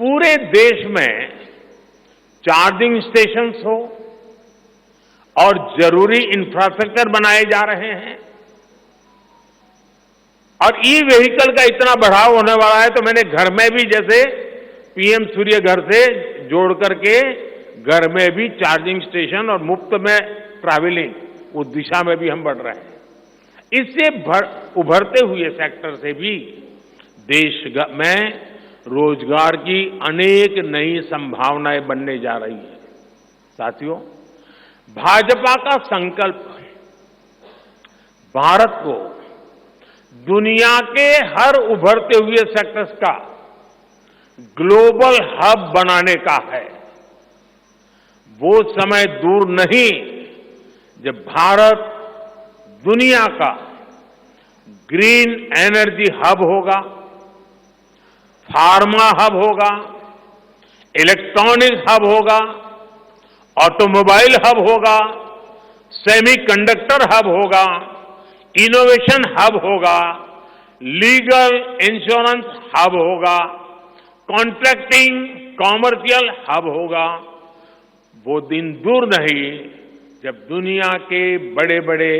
पूरे देश में चार्जिंग स्टेशंस हो और जरूरी इंफ्रास्ट्रक्चर बनाए जा रहे हैं और ई व्हीकल का इतना बढ़ाव होने वाला है तो मैंने घर में भी जैसे पीएम सूर्य घर से जोड़ करके घर में भी चार्जिंग स्टेशन और मुफ्त में ट्रैवलिंग उस दिशा में भी हम बढ़ रहे हैं। इससे उभरते हुए सेक्टर से भी देश में रोजगार की अनेक नई संभावनाएं बनने जा रही है। साथियों, भाजपा का संकल्प भारत को दुनिया के हर उभरते हुए सेक्टर्स का ग्लोबल हब बनाने का है। वो समय दूर नहीं जब भारत दुनिया का ग्रीन एनर्जी हब होगा, फार्मा हब होगा, इलेक्ट्रॉनिक हब होगा, ऑटोमोबाइल हब होगा, सेमीकंडक्टर हब होगा, इनोवेशन हब होगा, लीगल इंश्योरेंस हब होगा, कॉन्ट्रैक्टिंग कॉमर्शियल हब होगा। वो दिन दूर नहीं जब दुनिया के बड़े बड़े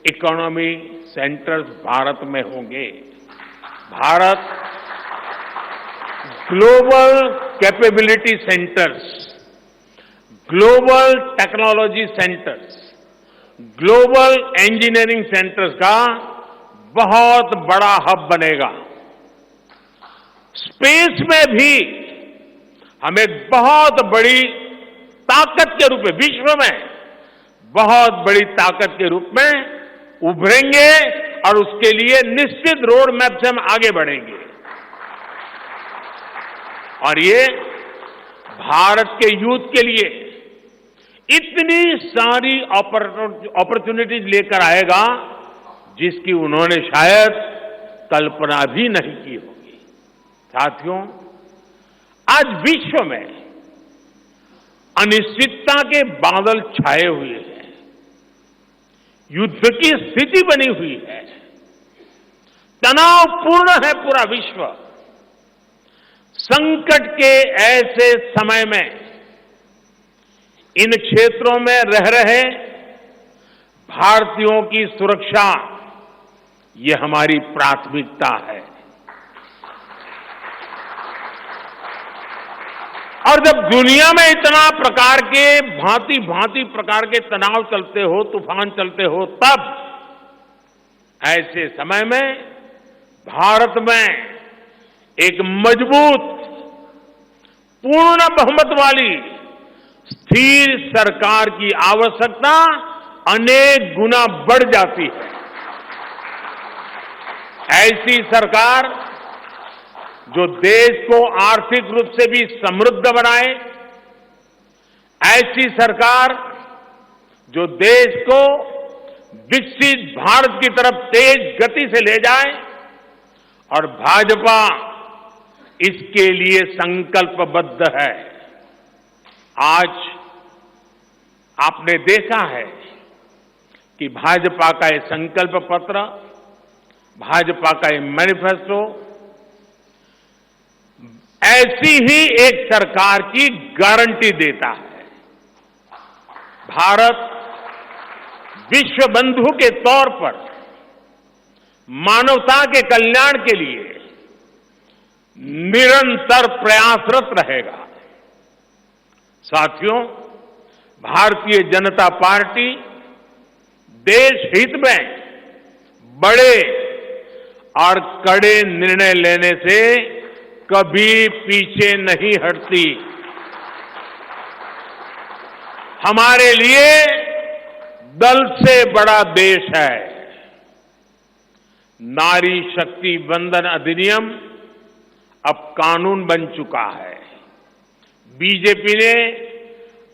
इकोनॉमी सेंटर्स भारत में होंगे। Bharat global capability centres, global technology centres, global engineering centres का बहुत बड़ा हब बनेगा। स्पेस में भी हम एक बहुत बड़ी ताकत के रूप में, विश्व में बहुत बड़ी ताकत के रूप में उभरेंगे और उसके लिए निश्चित रोड मैप से हम आगे बढ़ेंगे। और ये भारत के यूथ के लिए इतनी सारी अपॉर्चुनिटीज लेकर आएगा जिसकी उन्होंने शायद कल्पना भी नहीं की होगी। साथियों, आज विश्व में अनिश्चितता के बादल छाए हुए हैं, युद्ध की स्थिति बनी हुई है, तनावपूर्ण है पूरा विश्व। संकट के ऐसे समय में इन क्षेत्रों में रह रहे भारतीयों की सुरक्षा ये हमारी प्राथमिकता है। और जब दुनिया में इतना प्रकार के भांति भांति प्रकार के तनाव चलते हो, तूफान चलते हो, तब ऐसे समय में भारत में एक मजबूत, पूर्ण बहुमत वाली स्थिर सरकार की आवश्यकता अनेक गुना बढ़ जाती है। ऐसी सरकार जो देश को आर्थिक रूप से भी समृद्ध बनाए, ऐसी सरकार जो देश को विकसित भारत की तरफ तेज गति से ले जाए, और भाजपा इसके लिए संकल्पबद्ध है। आज आपने देखा है कि भाजपा का ये संकल्प पत्र, भाजपा का ये मैनिफेस्टो ऐसी ही एक सरकार की गारंटी देता है। भारत विश्व बंधु के तौर पर मानवता के कल्याण के लिए निरंतर प्रयासरत रहेगा। साथियों, भारतीय जनता पार्टी देश हित में बड़े और कड़े निर्णय लेने से कभी पीछे नहीं हटती। हमारे लिए दल से बड़ा देश है। नारी शक्ति वंदन अधिनियम अब कानून बन चुका है। बीजेपी ने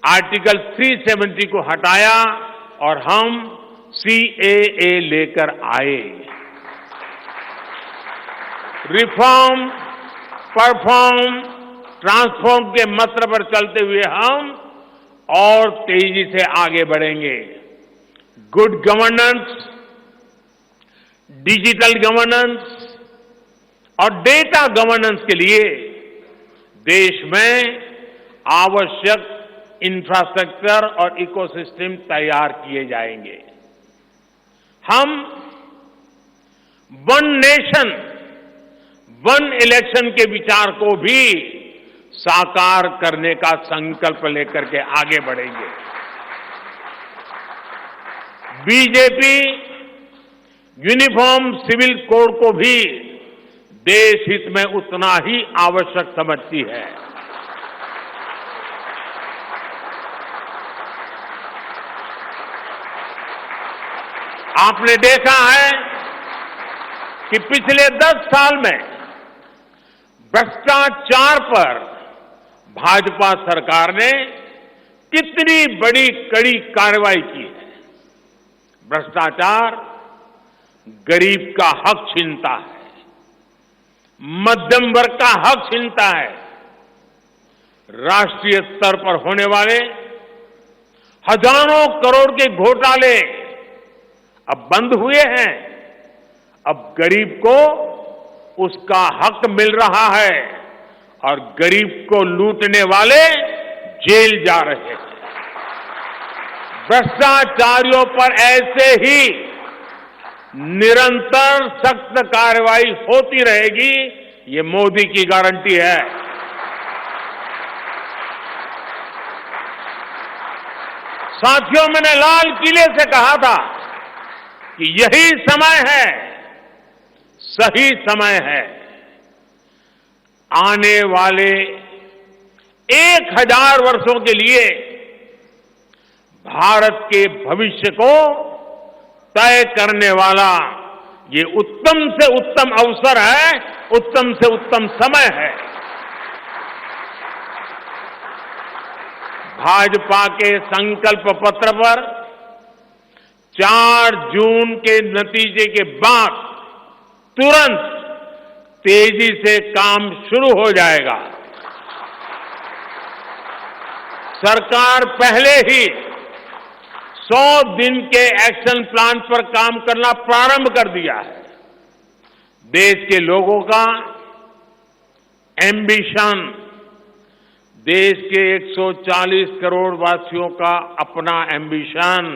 आर्टिकल 370 को हटाया और हम सीएए लेकर आए। रिफॉर्म, परफॉर्म, ट्रांसफॉर्म के मंत्र पर चलते हुए हम और तेजी से आगे बढ़ेंगे। गुड गवर्नेंस, डिजिटल गवर्नेंस और डेटा गवर्नेंस के लिए देश में आवश्यक इंफ्रास्ट्रक्चर और इकोसिस्टम तैयार किए जाएंगे। हम वन नेशन वन इलेक्शन के विचार को भी साकार करने का संकल्प लेकर के आगे बढ़ेंगे। बीजेपी यूनिफॉर्म सिविल कोड को भी देश हित में उतना ही आवश्यक समझती है। आपने देखा है कि पिछले 10 साल में भ्रष्टाचार पर भाजपा सरकार ने कितनी बड़ी कड़ी कार्रवाई की है। भ्रष्टाचार गरीब का हक छीनता है, मध्यम वर्ग का हक छीनता है। राष्ट्रीय स्तर पर होने वाले हजारों करोड़ के घोटाले अब बंद हुए हैं। अब गरीब को उसका हक मिल रहा है और गरीब को लूटने वाले जेल जा रहे हैं। भ्रष्टाचारियों पर ऐसे ही निरंतर सख्त कार्रवाई होती रहेगी, ये मोदी की गारंटी है। साथियों, मैंने लाल किले से कहा था कि यही समय है, सही समय है। आने वाले 1000 वर्षों के लिए भारत के भविष्य को तय करने वाला ये उत्तम से उत्तम अवसर है, उत्तम से उत्तम समय है। भाजपा के संकल्प पत्र पर 4 जून के नतीजे के बाद तुरंत तेजी से काम शुरू हो जाएगा। सरकार पहले ही 100 दिन के एक्शन प्लान पर काम करना प्रारंभ कर दिया है। देश के लोगों का एम्बिशन, देश के 140 करोड़ वासियों का अपना एम्बिशन,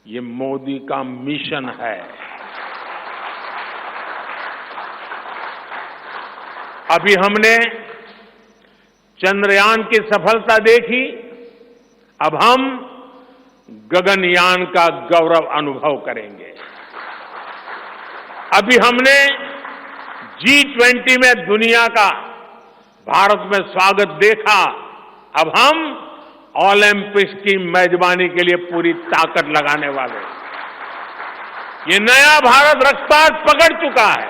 ये मोदी का मिशन है। अभी हमने चंद्रयान की सफलता देखी, अब हम गगनयान का गौरव अनुभव करेंगे। अभी हमने G20 में दुनिया का भारत में स्वागत देखा, अब हम ओलंपिक्स की मेजबानी के लिए पूरी ताकत लगाने वाले। ये नया भारत रफ्तार पकड़ चुका है,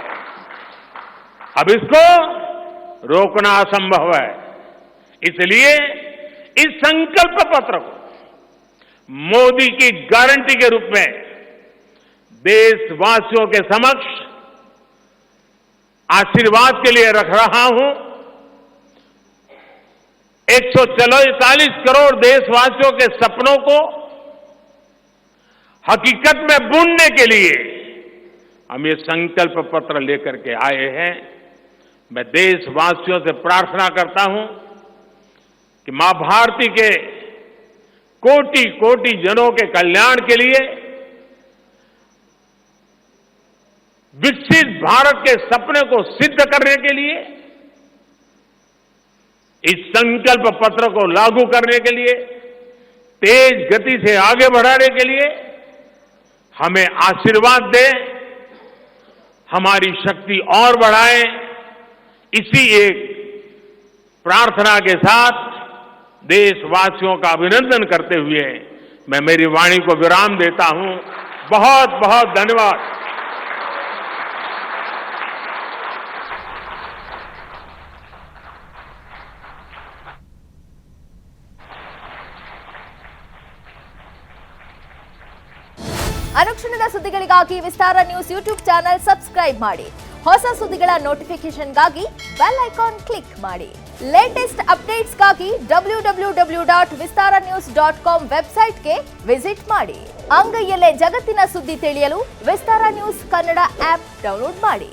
अब इसको रोकना असंभव है। इसलिए इस संकल्प पत्र को मोदी की गारंटी के रूप में देशवासियों के समक्ष आशीर्वाद के लिए रख रहा हूं। 144 करोड़ देशवासियों के सपनों को हकीकत में बुनने के लिए हम ये संकल्प पत्र लेकर के आए हैं। मैं देशवासियों से प्रार्थना करता हूं कि मां भारती के कोटि कोटि जनों के कल्याण के लिए, विकसित भारत के सपने को सिद्ध करने के लिए, इस संकल्प पत्र को लागू करने के लिए, तेज गति से आगे बढ़ाने के लिए हमें आशीर्वाद दें, हमारी शक्ति और बढ़ाएं। इसी एक प्रार्थना के साथ देशवासियों का अभिनंदन करते हुए मैं मेरी वाणी को विराम देता हूं। बहुत बहुत धन्यवाद। ಅನುಕ್ಷಣದ ಸುದ್ದಿಗಳಿಗಾಗಿ ವಿಸ್ತಾರ ನ್ಯೂಸ್ ಯೂಟ್ಯೂಬ್ ಚಾನೆಲ್ ಸಬ್ಸ್ಕ್ರೈಬ್ ಮಾಡಿ. ಹೊಸ ಸುದ್ದಿಗಳ ನೋಟಿಫಿಕೇಶನ್ಗಾಗಿ ಬೆಲ್ ಐಕಾನ್ ಕ್ಲಿಕ್ ಮಾಡಿ. ಲೇಟೆಸ್ಟ್ ಅಪ್ಡೇಟ್ಸ್ಗಾಗಿ www.vistaranews.com ವೆಬ್ಸೈಟ್ಗೆ ವಿಸಿಟ್ ಮಾಡಿ. ಅಂಗೈಯಲ್ಲೇ ಜಗತ್ತಿನ ಸುದ್ದಿ ತಿಳಿಯಲು ವಿಸ್ತಾರ ನ್ಯೂಸ್ ಕನ್ನಡ ಆಪ್ ಡೌನ್ಲೋಡ್ ಮಾಡಿ.